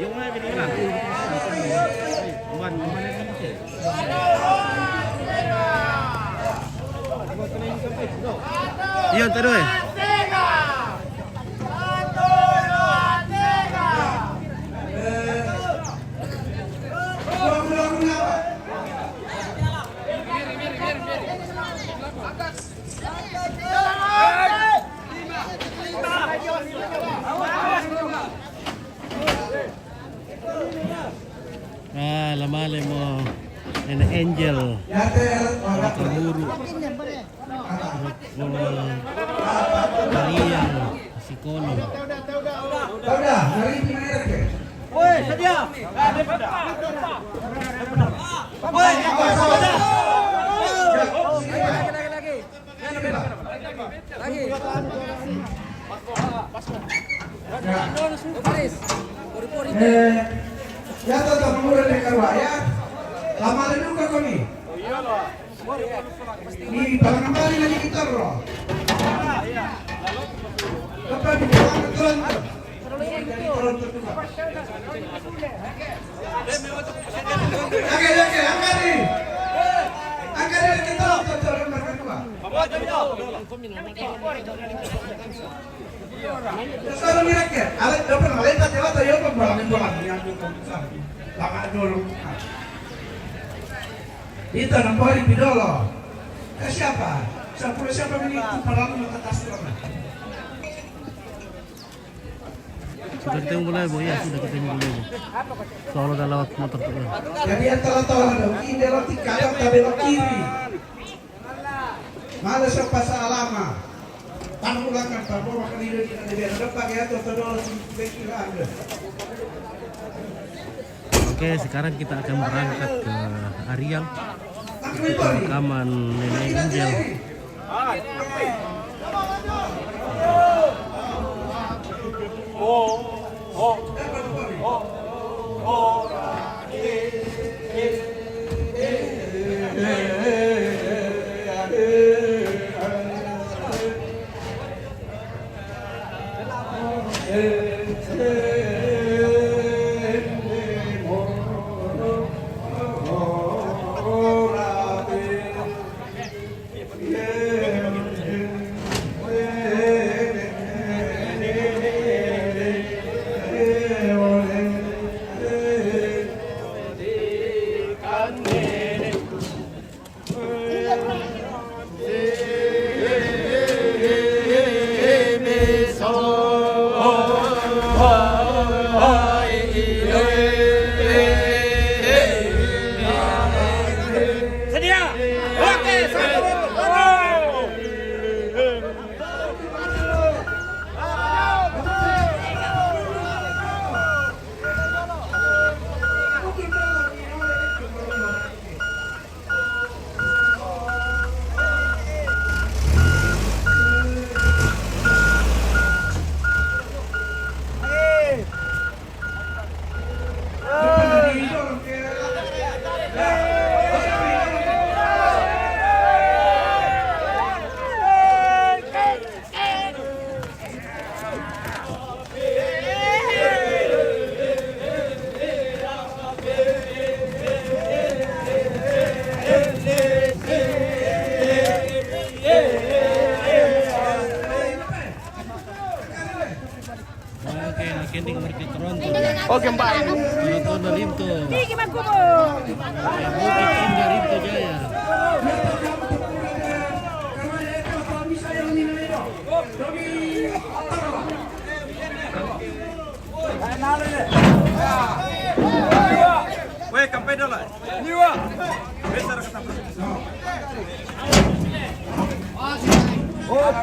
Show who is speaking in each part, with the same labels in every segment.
Speaker 1: Yung mga binira. Buwan, mamanit naman siya. Yun, tado eh. Lamali mo and Angel Kaburu Maria si Kono. Woi, sedia. Woi,
Speaker 2: ya tetap murah dengan ya. Lama juga kami.
Speaker 1: Oh iyalah.
Speaker 2: Ini barang kembali lagi kita loh. Lepas di belakang turun. Angkat kita turun barang kedua. Sekarang ni rakyat, alat dapat malaikat jalan tayo pembolang yang lama dulu. Itu nampak di Bidolo. Siapa? Siapa menipu padahal atas tanah.
Speaker 1: Sudah ketemu mulai bu ya, sudah ketemu mulai bu. Soalnya udah lewat motor tuh.
Speaker 2: Jadi antara tahun ini belok di kanan dan belok kiri. Mana siapa lama? Tanah ulangan, tanah makan ini di daerah depan ya, terus
Speaker 1: Oke, sekarang kita akan berangkat ke Ariang. Pemakaman Nenek Angel.
Speaker 3: Oke, Mbak.
Speaker 1: Toronto dari itu. Bukit Indah itu Jaya.
Speaker 4: Weh, kampai dah lah. Ni wah. Besar kata. Oh.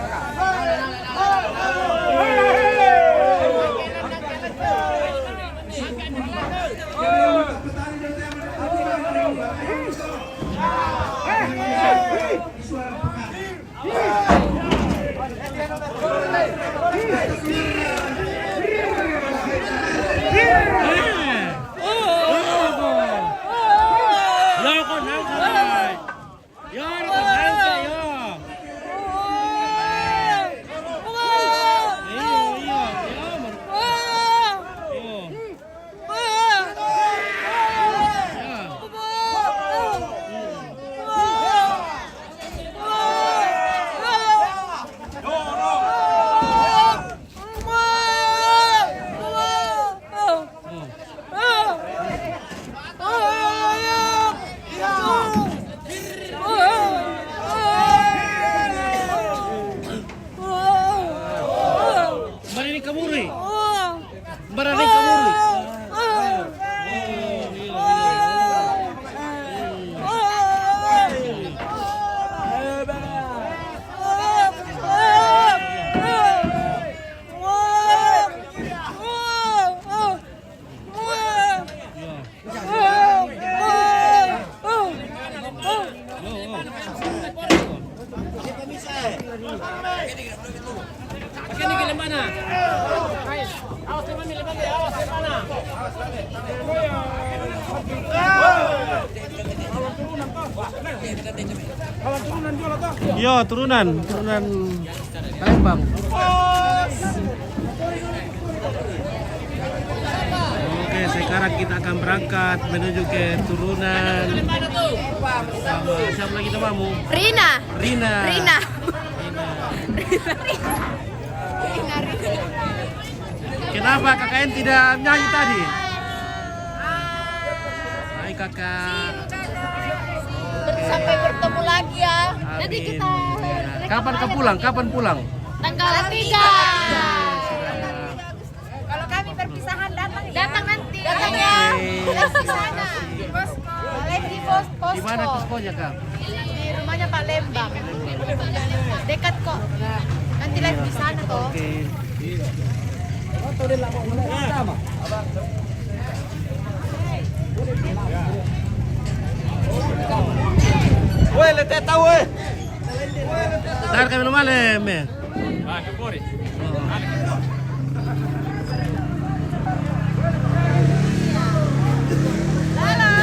Speaker 1: Yo, turunan Palembang. Oke, sekarang kita akan berangkat menuju ke turunan. Sama siapa lagi namamu?
Speaker 3: Rina.
Speaker 1: Rina.
Speaker 3: Rina.
Speaker 1: Kenapa KKN tidak nyanyi tadi? Hai kakak.
Speaker 3: Sampai bertemu lagi ya. Nanti
Speaker 1: Amin.
Speaker 3: kita
Speaker 1: Kapan kau pulang? Kapan pulang?
Speaker 3: tanggal 3.
Speaker 5: Kalau kami perpisahan datang ya.
Speaker 3: Datang nanti. Datang ya.
Speaker 5: Live di sana. Di posko. Live di posko.
Speaker 1: Di mana poskonya kak?
Speaker 3: Di rumahnya Pak Lembang. Dekat kok. Nanti live di sana toh.
Speaker 1: Oke.
Speaker 4: Woi, letih tahu woi.
Speaker 1: Tahan kami lumayan me.
Speaker 4: Ah, kepori.
Speaker 3: Halo.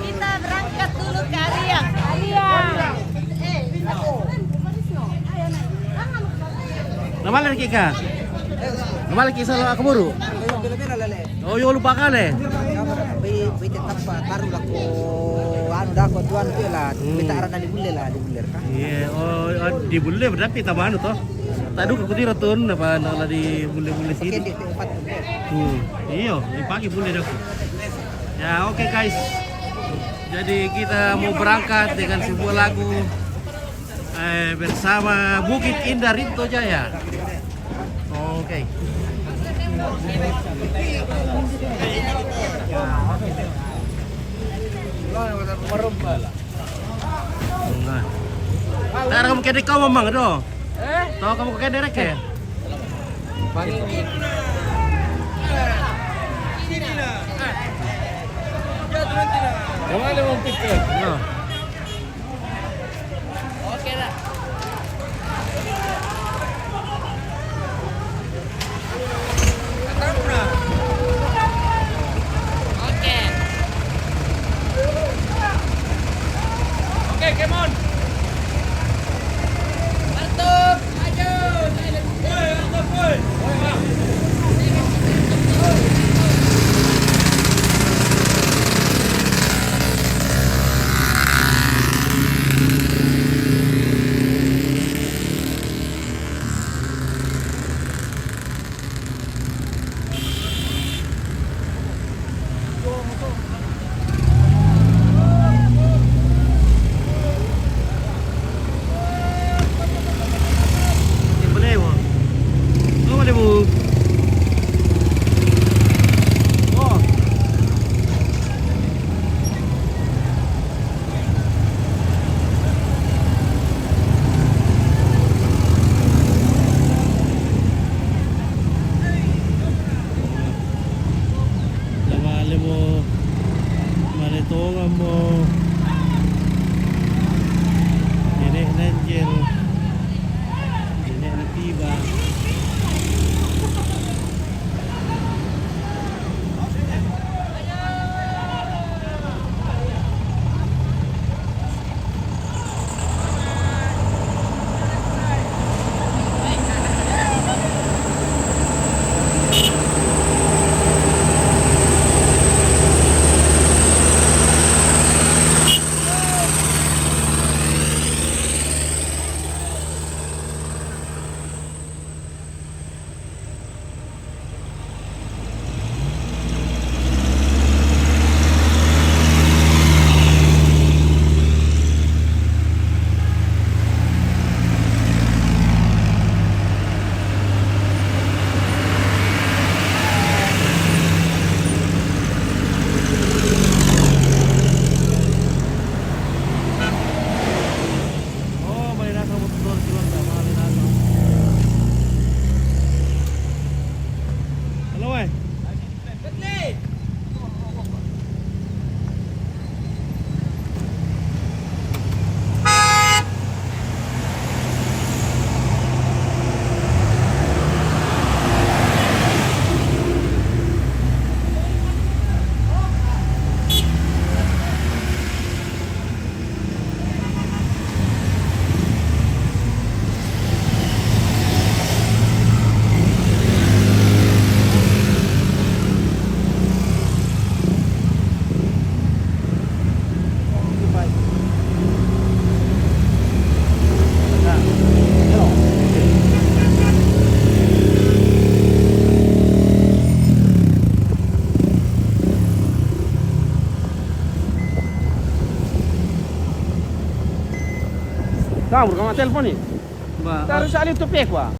Speaker 3: Kita berangkat dulu ke Ariang. Ariang.
Speaker 1: Lumayan kika. Lumayan kisah aku buru. Oh yo lupa kali.
Speaker 6: Taruh lah ko anu dah ko tuan tu lah kita arah di bulle kah
Speaker 1: Iya, oh di bulle berarti tambahan tuh. Tadi aku tira tun apa nala di bulle sini.
Speaker 6: di tempat
Speaker 1: Iyo, di pagi bulle dah. Ya oke guys. Jadi kita mau berangkat dengan sebuah lagu bersama Bukit Indah Rinto Jaya. Oke. Enggak. Ntar kamu kede kau memang do. Tahu kamu kede rek ya?
Speaker 4: Gimana mau pikir?
Speaker 1: No.
Speaker 4: Oke, come on. Vamos, kama teleponi.
Speaker 1: Ba.
Speaker 4: Taruh salib tu pek wa.